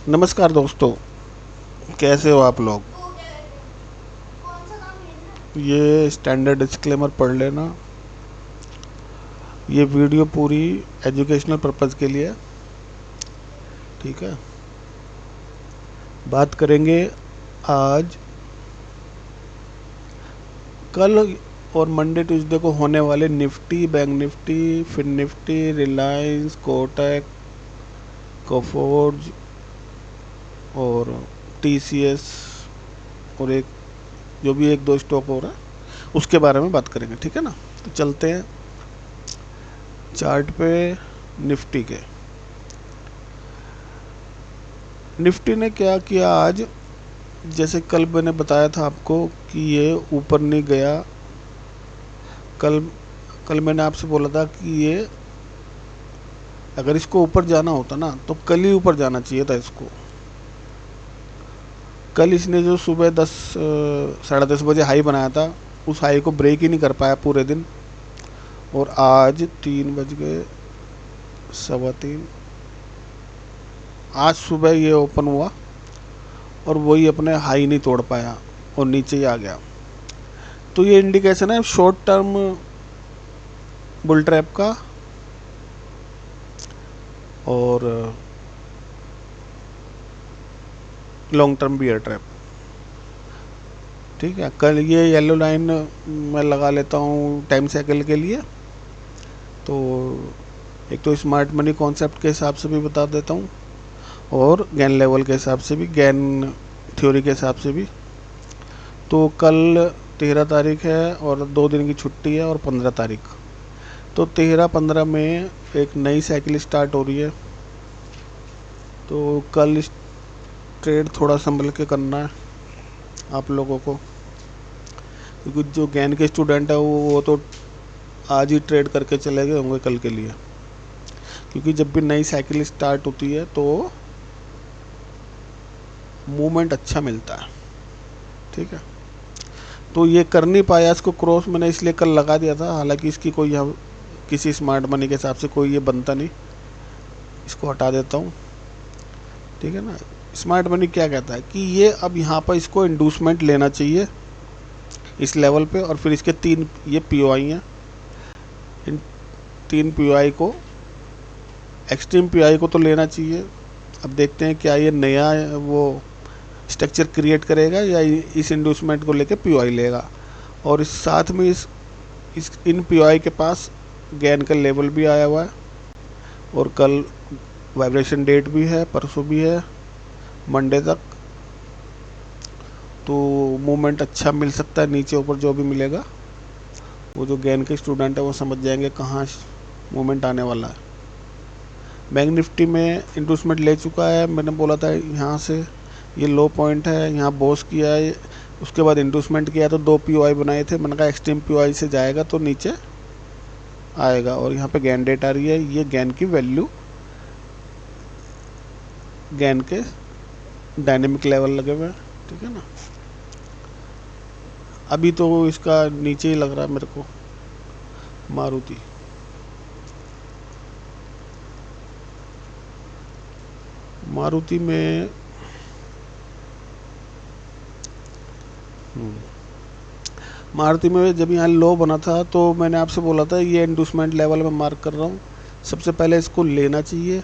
नमस्कार दोस्तों, कैसे हो आप लोग। ये स्टैंडर्ड डिस्क्लेमर पढ़ लेना। ये वीडियो पूरी एजुकेशनल पर्पज़ के लिए है, ठीक है। बात करेंगे आज, कल और मंडे ट्यूसडे को होने वाले निफ्टी, बैंक निफ्टी, फिन निफ्टी, रिलायंस, कोटक, कोफोर्ज और टीसीएस और एक जो भी एक दो स्टॉक हो रहा है उसके बारे में बात करेंगे, ठीक है ना। तो चलते हैं चार्ट पे। निफ्टी के, निफ्टी ने क्या किया आज, जैसे कल मैंने बताया था आपको कि ये ऊपर नहीं गया। कल कल मैंने आपसे बोला था कि ये अगर इसको ऊपर जाना होता ना तो कल ही ऊपर जाना चाहिए था इसको। कल इसने जो सुबह 10 साढ़े 10 बजे हाई बनाया था, उस हाई को ब्रेक ही नहीं कर पाया पूरे दिन। और आज 3 बज गए 3:15, आज सुबह ये ओपन हुआ और वही अपने हाई नहीं तोड़ पाया और नीचे ही आ गया। तो ये इंडिकेशन है शॉर्ट टर्म बुल ट्रैप का और लॉन्ग टर्म बियर ट्रैप, ठीक है। कल ये येलो लाइन मैं लगा लेता हूँ टाइम साइकिल के लिए। तो एक तो स्मार्ट मनी कॉन्सेप्ट के हिसाब से भी बता देता हूँ और गैन लेवल के हिसाब से भी, गैन थ्योरी के हिसाब से भी। तो कल 13 तारीख है और 2 दिन की छुट्टी है और 15 तारीख। तो 13-15 में एक नई साइकिल स्टार्ट हो रही है। तो कल ट्रेड थोड़ा संभल के करना है आप लोगों को, क्योंकि जो गैन के स्टूडेंट है वो तो आज ही ट्रेड करके चले गए होंगे कल के लिए। क्योंकि जब भी नई साइकिल स्टार्ट होती है तो मूवमेंट अच्छा मिलता है, ठीक है। तो ये कर नहीं पाया, इसको क्रॉस मैंने इसलिए कल लगा दिया था। हालांकि इसकी कोई यहाँ किसी स्मार्ट मनी के हिसाब से कोई ये बनता नहीं, इसको हटा देता हूँ, ठीक है ना। स्मार्ट मनी क्या कहता है कि ये अब यहाँ पर इसको इंडूसमेंट लेना चाहिए इस लेवल पे, और फिर इसके 3 ये पीओआई हैं। इन 3 पीओआई को, एक्सट्रीम पीओआई को तो लेना चाहिए। अब देखते हैं क्या ये नया वो स्ट्रक्चर क्रिएट करेगा या इस इंडूसमेंट को लेके पीओआई लेगा। और इस साथ में इस इन पीओआई के पास गैन का लेवल भी आया हुआ है और कल वाइब्रेशन डेट भी है, परसों भी है, मंडे तक। तो मूवमेंट अच्छा मिल सकता है, नीचे ऊपर जो भी मिलेगा वो जो गैन के स्टूडेंट है वो समझ जाएंगे कहाँ मूवमेंट आने वाला है। बैंक निफ्टी में इंडूसमेंट ले चुका है, मैंने बोला था यहाँ से ये लो पॉइंट है, यहाँ बॉस किया है, उसके बाद इंडूसमेंट किया तो 2 पीओआई बनाए थे। मैंने कहा एक्सट्रीम पीओआई से जाएगा तो नीचे आएगा। और यहाँ पे गैन डेट आ रही है, ये गैन की वैल्यू, गैन के डायनेमिक लेवल लगे हुए हैं, ठीक है ना। अभी तो इसका नीचे ही लग रहा है मेरे को मारुति। मारुति में मारुति में जब यहाँ लो बना था तो मैंने आपसे बोला था ये इंडूसमेंट लेवल में मार्क कर रहा हूँ, सबसे पहले इसको लेना चाहिए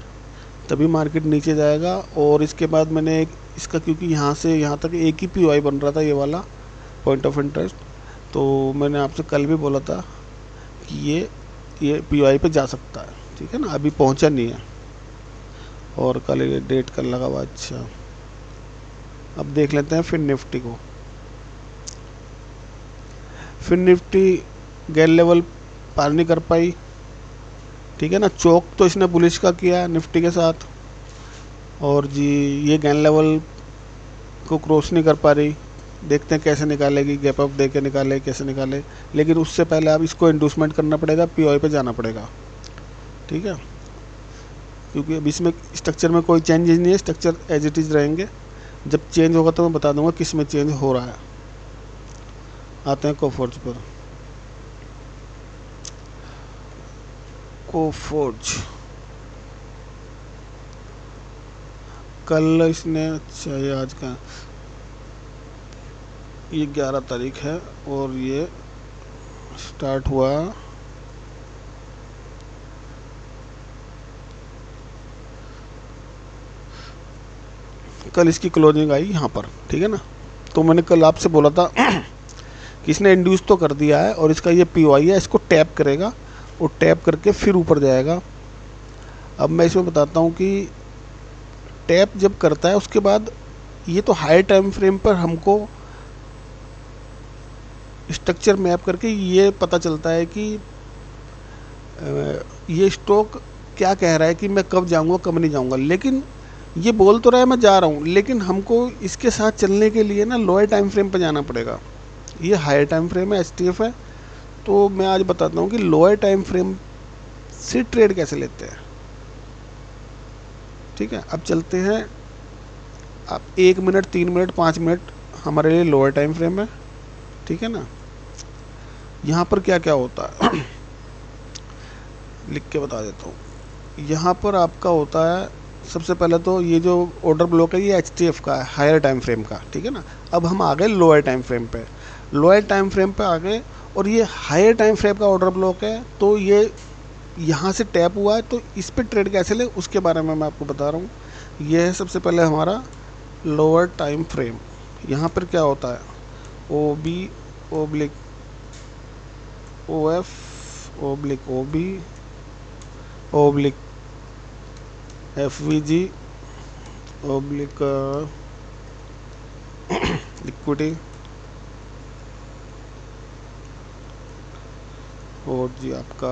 तभी मार्केट नीचे जाएगा। और इसके बाद मैंने एक इसका, क्योंकि यहाँ से यहाँ तक एक ही पीओआई बन रहा था ये वाला पॉइंट ऑफ इंटरेस्ट, तो मैंने आपसे कल भी बोला था कि ये पीओआई पे जा सकता है, ठीक है ना। अभी पहुँचा नहीं है और कल ये डेट कल लगा हुआ। अच्छा, अब देख लेते हैं फिर निफ्टी को। फिर निफ्टी गैन लेवल पार नहीं कर पाई, ठीक है ना। चौक तो इसने बुलिश का किया निफ्टी के साथ, और जी ये गैन लेवल को क्रॉस नहीं कर पा रही। देखते हैं कैसे निकालेगी, गैप अप दे के निकाले कैसे निकाले। लेकिन उससे पहले अब इसको इंडूसमेंट करना पड़ेगा, पीओआई पे जाना पड़ेगा, ठीक है। क्योंकि अब इसमें स्ट्रक्चर में कोई चेंजेस नहीं है, स्ट्रक्चर एज इट इज़ रहेंगे। जब चेंज होगा तो मैं बता दूंगा किस में चेंज हो रहा है। आते हैं कोफोर्ज पर। कोफोर्ज कल इसने, अच्छा ये आज का, ये 11 तारीख है और ये स्टार्ट हुआ कल, इसकी क्लोजिंग आई यहाँ पर, ठीक है ना। तो मैंने कल आपसे बोला था कि इसने इंड्यूस तो कर दिया है और इसका ये पीओआई है, इसको टैप करेगा और टैप करके फिर ऊपर जाएगा। अब मैं इसमें बताता हूँ कि टैप जब करता है उसके बाद ये तो हाई टाइम फ्रेम पर हमको स्ट्रक्चर मैप करके ये पता चलता है कि ये स्टॉक क्या कह रहा है कि मैं कब जाऊंगा कब नहीं जाऊंगा। लेकिन ये बोल तो रहा है मैं जा रहा हूँ, लेकिन हमको इसके साथ चलने के लिए ना लोअर टाइम फ्रेम पर जाना पड़ेगा। ये हायर टाइम फ्रेम है, एचटीएफ है। तो मैं आज बताता हूँ कि लोअर टाइम फ्रेम से ट्रेड कैसे लेते हैं, ठीक है। अब चलते हैं, आप 1 मिनट 3 मिनट 5 मिनट हमारे लिए लोअर टाइम फ्रेम है, ठीक है ना। यहाँ पर क्या क्या होता है लिख के बता देता हूँ। यहाँ पर आपका होता है सबसे पहले तो ये जो ऑर्डर ब्लॉक है ये एचटीएफ का है, हायर टाइम फ्रेम का, ठीक है ना। अब हम आ गए लोअर टाइम फ्रेम पे, लोअर टाइम फ्रेम पे आ गए और ये हायर टाइम फ्रेम का ऑर्डर ब्लॉक है। तो ये यहाँ से टैप हुआ है, तो इस पे ट्रेड कैसे ले उसके बारे में मैं आपको बता रहा हूँ। ये है सबसे पहले हमारा लोअर टाइम फ्रेम। यहाँ पर क्या होता है, O B oblique O F oblique O B oblique F V G oblique लिक्विडी और जी आपका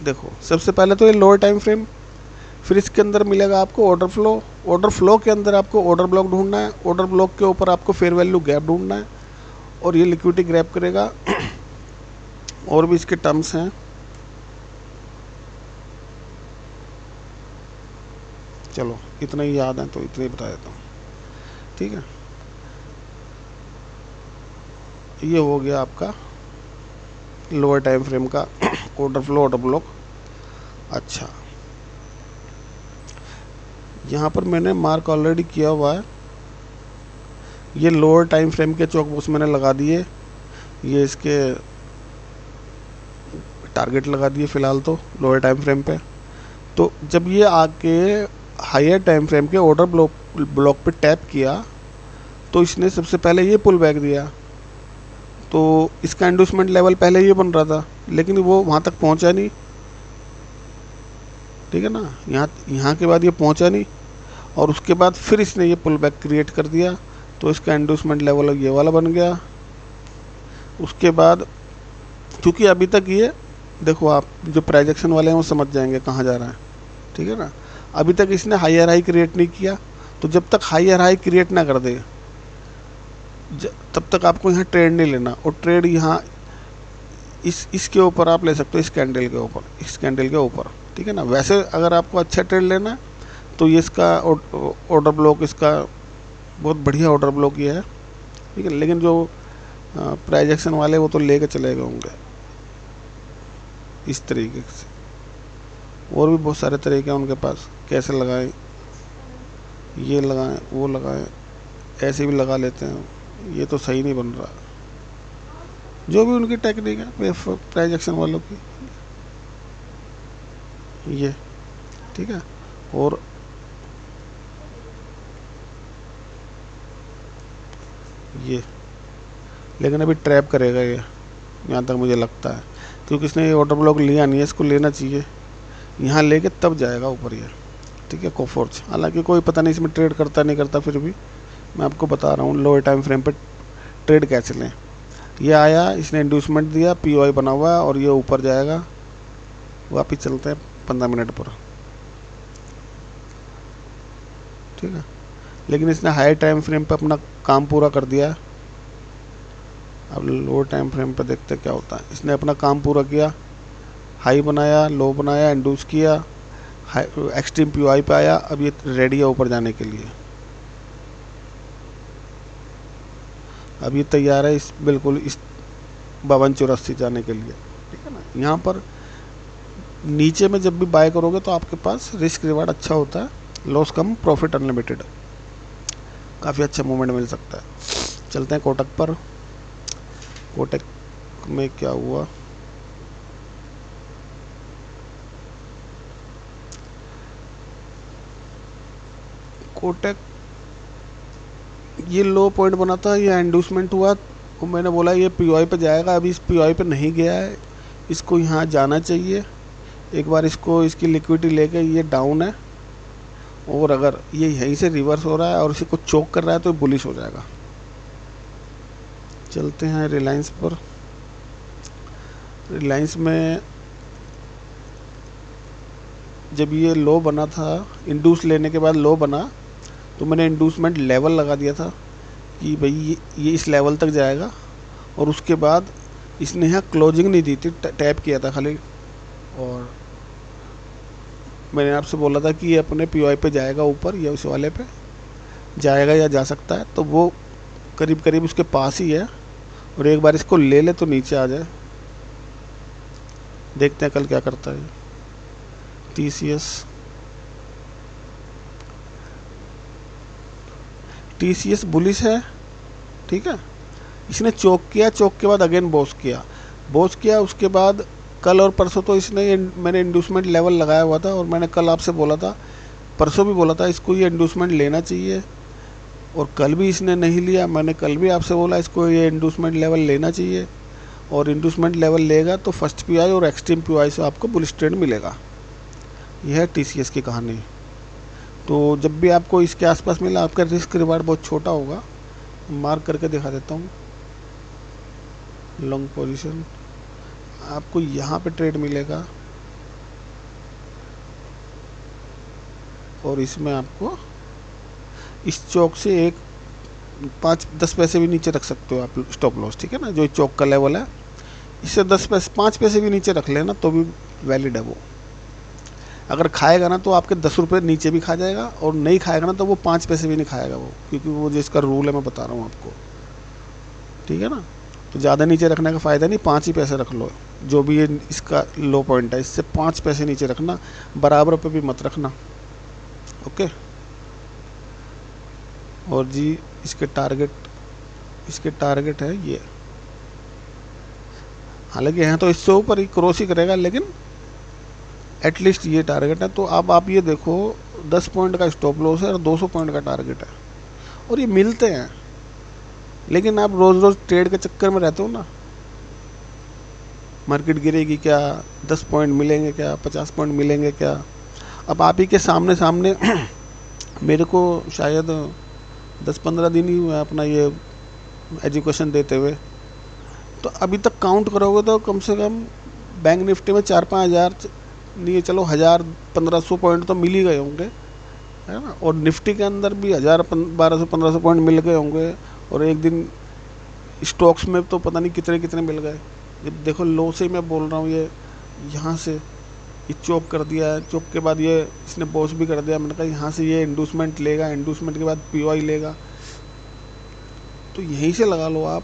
देखो सबसे पहले तो ये लोअर टाइम फ्रेम, फिर इसके अंदर मिलेगा आपको ऑर्डर फ्लो। ऑर्डर फ्लो के अंदर आपको ऑर्डर ब्लॉक ढूंढना है, ऑर्डर ब्लॉक के ऊपर आपको फेयर वैल्यू गैप ढूंढना है और ये लिक्विडिटी ग्रैप करेगा। और भी इसके टर्म्स हैं, चलो इतना ही याद है तो इतना ही बता देता हूँ, ठीक है। ये हो गया आपका लोअर टाइम फ्रेम का ऑर्डर फ्लो ऑर्डर ब्लॉक। अच्छा, यहाँ पर मैंने मार्क ऑलरेडी किया हुआ है, ये लोअर टाइम फ्रेम के चौक बॉक्स मैंने लगा दिए, ये इसके टारगेट लगा दिए फ़िलहाल तो लोअर टाइम फ्रेम पे। तो जब ये आके हायर टाइम फ्रेम के ऑर्डर ब्लॉक पे टैप किया तो इसने सबसे पहले ये पुल बैक दिया। तो इसका इंडोसमेंट लेवल पहले ये बन रहा था लेकिन वो वहाँ तक पहुँचा नहीं, ठीक है ना। यहाँ के बाद ये पहुँचा नहीं और उसके बाद फिर इसने ये पुल बैक क्रिएट कर दिया तो इसका इंडोसमेंट लेवल ये वाला बन गया। उसके बाद क्योंकि अभी तक ये देखो, आप जो प्राइजेक्शन वाले हैं वो समझ जाएंगे कहाँ जा रहा है, ठीक है ना। अभी तक इसने हायर हाई क्रिएट नहीं किया, तो जब तक हायर हाई क्रिएट ना कर दे तब तक आपको यहाँ ट्रेड नहीं लेना। और ट्रेड यहाँ इसके ऊपर आप ले सकते हो, इस कैंडल के ऊपर, इस कैंडल के ऊपर, ठीक है ना। वैसे अगर आपको अच्छा ट्रेड लेना है तो ये इसका ऑर्डर ब्लॉक, इसका बहुत बढ़िया ऑर्डर ब्लॉक ये है, ठीक है। लेकिन जो प्राइजेक्शन वाले वो तो लेके चले गए होंगे इस तरीके से। और भी बहुत सारे तरीके हैं उनके पास, कैसे लगाएं, ये लगाएं वो लगाएं, ऐसे भी लगा लेते हैं, ये तो सही नहीं बन रहा। जो भी उनकी टेक्निक है प्राइजेक्शन वालों की, ये ठीक है। और ये लेकिन अभी ट्रैप करेगा ये, यहाँ तक मुझे लगता है, क्योंकि इसने ये ऑर्डर ब्लॉक लिया नहीं है, इसको लेना चाहिए, यहाँ लेके तब जाएगा ऊपर ये, ठीक है। कोफोर्ज हालांकि कोई पता नहीं इसमें ट्रेड करता नहीं करता, फिर भी मैं आपको बता रहा हूँ लोअर टाइम फ्रेम पे ट्रेड कैसे लें। ये आया, इसने इंड्यूसमेंट दिया, पीओआई बना हुआ है और ये ऊपर जाएगा। वापिस चलते हैं 15 मिनट पर, ठीक है। लेकिन इसने हाई टाइम फ्रेम पे अपना काम पूरा कर दिया है। अब लो टाइम फ्रेम पे देखते क्या होता है। इसने अपना काम पूरा किया, हाई बनाया, लो बनाया, इंड्यूस किया, एक्सट्रीम पीओआई पे आया। अब ये रेडी है ऊपर जाने के लिए, अब ये तैयार है इस बिल्कुल इस 5284 जाने के लिए, ठीक है ना। यहाँ पर नीचे में जब भी बाय करोगे तो आपके पास रिस्क रिवार्ड अच्छा होता है, लॉस कम प्रॉफिट अनलिमिटेड, काफ़ी अच्छा मूवमेंट मिल सकता है। चलते हैं कोटक पर। कोटक में क्या हुआ, कोटक ये लो पॉइंट बना था, ये इंड्यूसमेंट हुआ तो मैंने बोला ये पीओआई पे जाएगा, अभी इस पीओआई पे नहीं गया है, इसको यहाँ जाना चाहिए एक बार, इसको इसकी लिक्विडिटी लेके, ये डाउन है और अगर ये यहीं से रिवर्स हो रहा है और इसी को चोक कर रहा है तो बुलिश हो जाएगा। चलते हैं रिलायंस पर। रिलायंस में जब ये लो बना था, इंड्यूस लेने के बाद लो बना, तो मैंने इंड्यूसमेंट लेवल लगा दिया था कि भाई ये इस लेवल तक जाएगा, और उसके बाद इसने यहाँ क्लोजिंग नहीं दी थी, टैप किया था खाली, और मैंने आपसे बोला था कि ये अपने पीओआई पे जाएगा ऊपर या उस वाले पे जाएगा या जा सकता है, तो वो करीब करीब उसके पास ही है, और एक बार इसको ले ले तो नीचे आ जाए। देखते हैं कल क्या करता है। टीसीएस बुलिश है, ठीक है, इसने चोक किया, चोक के बाद अगेन बॉस किया, उसके बाद कल और परसों तो इसने मैंने इंड्यूसमेंट लेवल लगाया हुआ था, और मैंने कल आपसे बोला था, परसों भी बोला था इसको ये इंड्यूसमेंट लेना चाहिए, और कल भी इसने नहीं लिया। मैंने कल भी आपसे बोला इसको ये इंड्यूसमेंट लेवल लेना चाहिए, और इंड्यूसमेंट लेवल लेगा तो फर्स्ट पीआई और एक्सट्रीम पीआई से आपको बुलिश ट्रेंड मिलेगा। यह है टीसीएस की कहानी। तो जब भी आपको इसके आसपास मिला, आपका रिस्क रिवार्ड बहुत छोटा होगा, मार्क करके दिखा देता हूँ। लॉन्ग पोजीशन आपको यहाँ पे ट्रेड मिलेगा, और इसमें आपको इस चौक से 5-10 पैसे भी नीचे रख सकते हो आप स्टॉप लॉस, ठीक है ना, जो चौक का लेवल है, इससे 5 पैसे भी नीचे रख लेना तो भी वैलिड है वो। अगर खाएगा ना तो आपके 10 रुपये नीचे भी खा जाएगा, और नहीं खाएगा ना तो वो 5 पैसे भी नहीं खाएगा वो, क्योंकि वो जिसका रूल है मैं बता रहा हूँ आपको, ठीक है ना। तो ज़्यादा नीचे रखने का फ़ायदा नहीं, 5 ही पैसे रख लो, जो भी ये इसका लो पॉइंट है, इससे 5 पैसे नीचे रखना, बराबर पे भी मत रखना, ओके। और जी इसके टारगेट है ये, हालांकि यहाँ तो इससे ऊपर ही क्रॉस ही करेगा, लेकिन एटलीस्ट ये टारगेट है। तो अब आप ये देखो 10 पॉइंट का स्टॉप लॉस है और 200 पॉइंट का टारगेट है, और ये मिलते हैं, लेकिन आप रोज़ रोज़ ट्रेड के चक्कर में रहते हो ना, मार्केट गिरेगी क्या, 10 पॉइंट मिलेंगे क्या, 50 पॉइंट मिलेंगे क्या। अब आप ही के सामने मेरे को शायद 10-15 दिन ही हुआ अपना ये एजुकेशन देते हुए, तो अभी तक काउंट करोगे तो कम से कम बैंक निफ्टी में 4-5 हज़ार नहीं, चलो 1000-1500 पॉइंट तो मिल ही गए होंगे, है ना, और निफ्टी के अंदर भी 1000-1200-1500 पॉइंट मिल गए होंगे, और एक दिन स्टॉक्स में तो पता नहीं कितने कितने मिल गए। जब देखो लो से ही मैं बोल रहा हूँ, ये यहाँ से ये चोक कर दिया है, चोक के बाद ये इसने बॉस भी कर दिया, मैंने कहा यहाँ से ये इंड्यूसमेंट लेगा, इंड्यूसमेंट के बाद पीओआई लेगा, तो यहीं से लगा लो आप।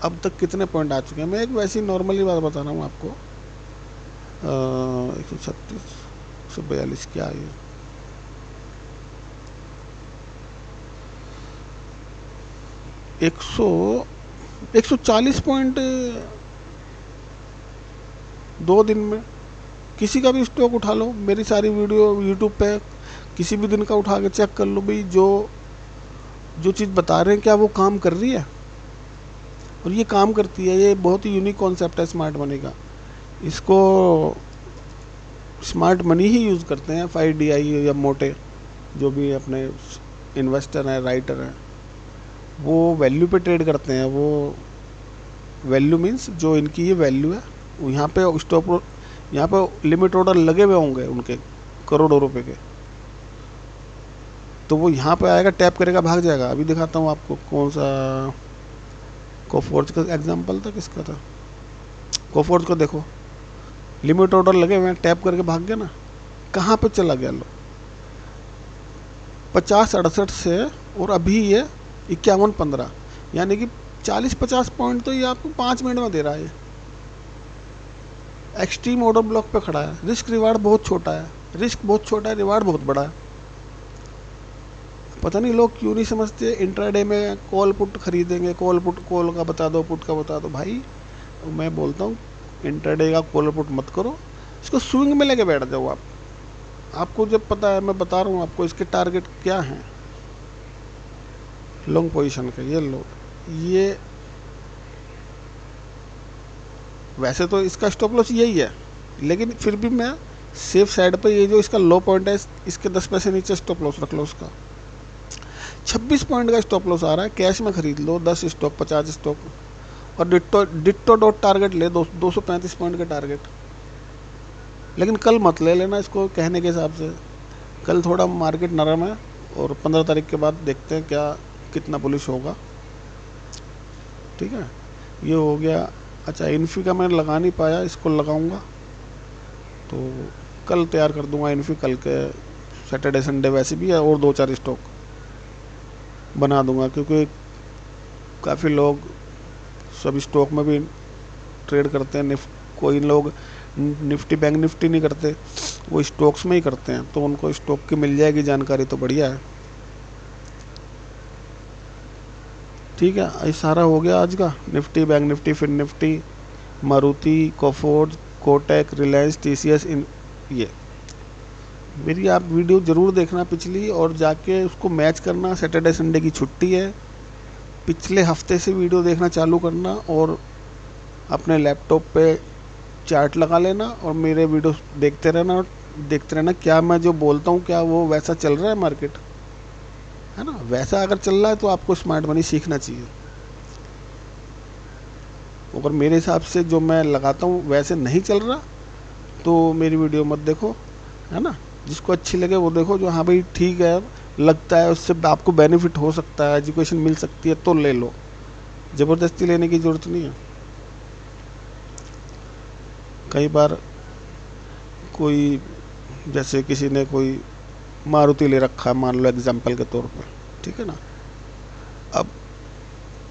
अब तक कितने पॉइंट आ चुके हैं, मैं एक वैसी नॉर्मली बात बता रहा हूँ आपको। 136, 142 क्या है, 140 पॉइंट 2 दिन में। किसी का भी स्टॉक उठा लो, मेरी सारी वीडियो यूट्यूब पे किसी भी दिन का उठा के चेक कर लो भाई, जो चीज़ बता रहे हैं क्या वो काम कर रही है, और ये काम करती है। ये बहुत ही यूनिक कॉन्सेप्ट है स्मार्ट मनी का, इसको स्मार्ट मनी ही यूज़ करते हैं 5DI या मोटे जो भी अपने इन्वेस्टर हैं, राइटर हैं, वो वैल्यू पे ट्रेड करते हैं। वो वैल्यू मीन्स जो इनकी ये वैल्यू है, यहाँ पे स्टॉप, यहाँ पे लिमिट ऑर्डर लगे हुए होंगे उनके करोड़ों रुपए के, तो वो यहाँ पे आएगा, टैप करेगा, भाग जाएगा। अभी दिखाता हूँ आपको कौन सा कोफोर्ज का एग्जांपल था, किसका था, कोफोर्ज को देखो, लिमिट ऑर्डर लगे हुए हैं, टैप करके भाग गया ना, कहाँ पे चला गया लो, 50-68 से और अभी ये 51.15, यानी कि 40-50 पॉइंट तो ये आपको 5 मिनट में दे रहा है। एक्सट्रीम ऑर्डर ब्लॉक पे खड़ा है, रिस्क रिवार्ड बहुत छोटा है, रिस्क बहुत छोटा है, रिवार्ड बहुत बड़ा है। पता नहीं लोग क्यों नहीं समझते, इंट्राडे में कॉल पुट खरीदेंगे, कॉल पुट, कॉल का बता दो, पुट का बता दो। भाई मैं बोलता हूँ इंट्राडे का कॉल पुट मत करो, इसको स्विंग में लेके बैठ जाओ आप। आपको जब पता है, मैं बता रहा हूँ आपको इसके टारगेट क्या हैं लॉन्ग पोजीशन के। ये लो, ये वैसे तो इसका स्टॉप लॉस यही है, लेकिन फिर भी मैं सेफ साइड पे, ये जो इसका लो पॉइंट है इसके 10 पैसे नीचे स्टॉप लॉस रख लो। उसका 26 पॉइंट का स्टॉप लॉस आ रहा है, कैश में खरीद लो 10 स्टॉक 50 स्टॉक, और डिट्टो डॉट टारगेट ले 235 पॉइंट का टारगेट। लेकिन कल मत ले लेना इसको, कहने के हिसाब से कल थोड़ा मार्केट नरम है, और 15 तारीख के बाद देखते हैं क्या कितना बुलिश होगा। ठीक है, ये हो गया। अच्छा, इन्फी का मैं लगा नहीं पाया, इसको लगाऊंगा तो कल तैयार कर दूंगा इन्फी। कल के सैटरडे संडे वैसे भी है, और 2-4 स्टॉक बना दूंगा, क्योंकि काफ़ी लोग सब स्टॉक में भी ट्रेड करते हैं। कोई लोग निफ्टी बैंक निफ्टी नहीं करते, वो स्टॉक्स में ही करते हैं, तो उनको स्टॉक की मिल जाएगी जानकारी तो बढ़िया है। ठीक है, ये सारा हो गया आज का। निफ्टी, बैंक निफ्टी, फिर Nifty, Maruti, Coforge, Kotak, Reliance, TCS, इन ये मेरी आप वीडियो ज़रूर देखना पिछली, और जाके उसको मैच करना। सैटरडे संडे की छुट्टी है, पिछले हफ्ते से वीडियो देखना चालू करना, और अपने लैपटॉप पे चार्ट लगा लेना, और मेरे वीडियो देखते रहना, और देखते रहना क्या मैं जो बोलता हूँ क्या वो वैसा चल रहा है मार्केट, है ना। वैसा अगर चल रहा है तो आपको स्मार्ट मनी सीखना चाहिए। अगर मेरे हिसाब से जो मैं लगाता हूँ वैसे नहीं चल रहा तो मेरी वीडियो मत देखो, है ना। जिसको अच्छी लगे वो देखो, जो हाँ भाई ठीक है लगता है, उससे आपको बेनिफिट हो सकता है, एजुकेशन मिल सकती है तो ले लो, ज़बरदस्ती लेने की ज़रूरत नहीं है। कई बार कोई, जैसे किसी ने कोई मारुति ले रखा है मान लो एग्जाम्पल के तौर पर, ठीक है ना। अब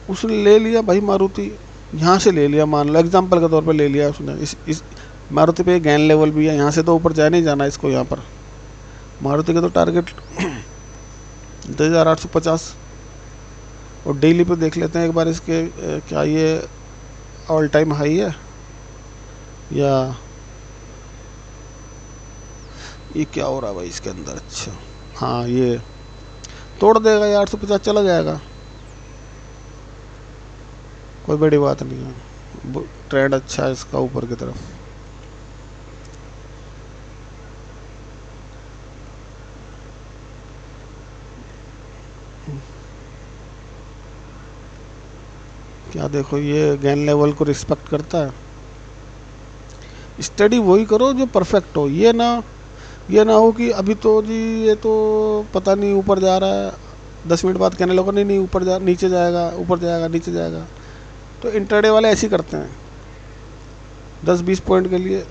उसने ले लिया भाई मारुति, यहाँ से ले लिया, मान लो एग्जाम्पल के तौर पर ले लिया उसने, इस मारुति पे गैन लेवल भी है, यहाँ से तो ऊपर जा नहीं जाना इसको। यहाँ पर मारुति का तो टारगेट 10,850, और डेली पे देख लेते हैं एक बार इसके क्या ये ऑल टाइम हाई है या ये क्या हो रहा है भाई इसके अंदर। अच्छा हाँ, ये तोड़ देगा, ये 850 चला जाएगा, कोई बड़ी बात नहीं है, ट्रेंड अच्छा है इसका ऊपर की तरफ। क्या देखो, ये गैन लेवल को रिस्पेक्ट करता है। स्टडी वही करो जो परफेक्ट हो, ये ना हो कि अभी तो जी ये तो पता नहीं ऊपर जा रहा है, 10 मिनट बाद कहने लगा नहीं ऊपर जा, नीचे जाएगा, ऊपर जाएगा, नीचे जाएगा। तो इंट्राडे वाले ऐसे ही करते हैं, 10-20 पॉइंट के लिए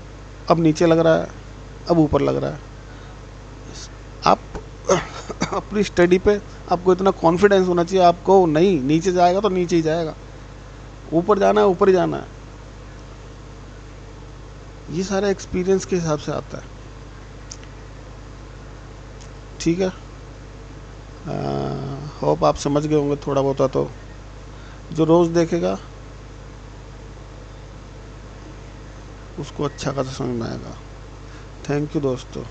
अब नीचे लग रहा है, अब ऊपर लग रहा है। आप अपनी स्टडी पे आपको इतना कॉन्फिडेंस होना चाहिए, आपको नहीं नीचे जाएगा तो नीचे ही जाएगा, ऊपर जाना है ऊपर ही जाना है। ये सारा एक्सपीरियंस के हिसाब से आता है। ठीक है, होप आप समझ गए होंगे थोड़ा बहुत, तो जो रोज़ देखेगा उसको अच्छा खासा समझ में आएगा। थैंक यू दोस्तों।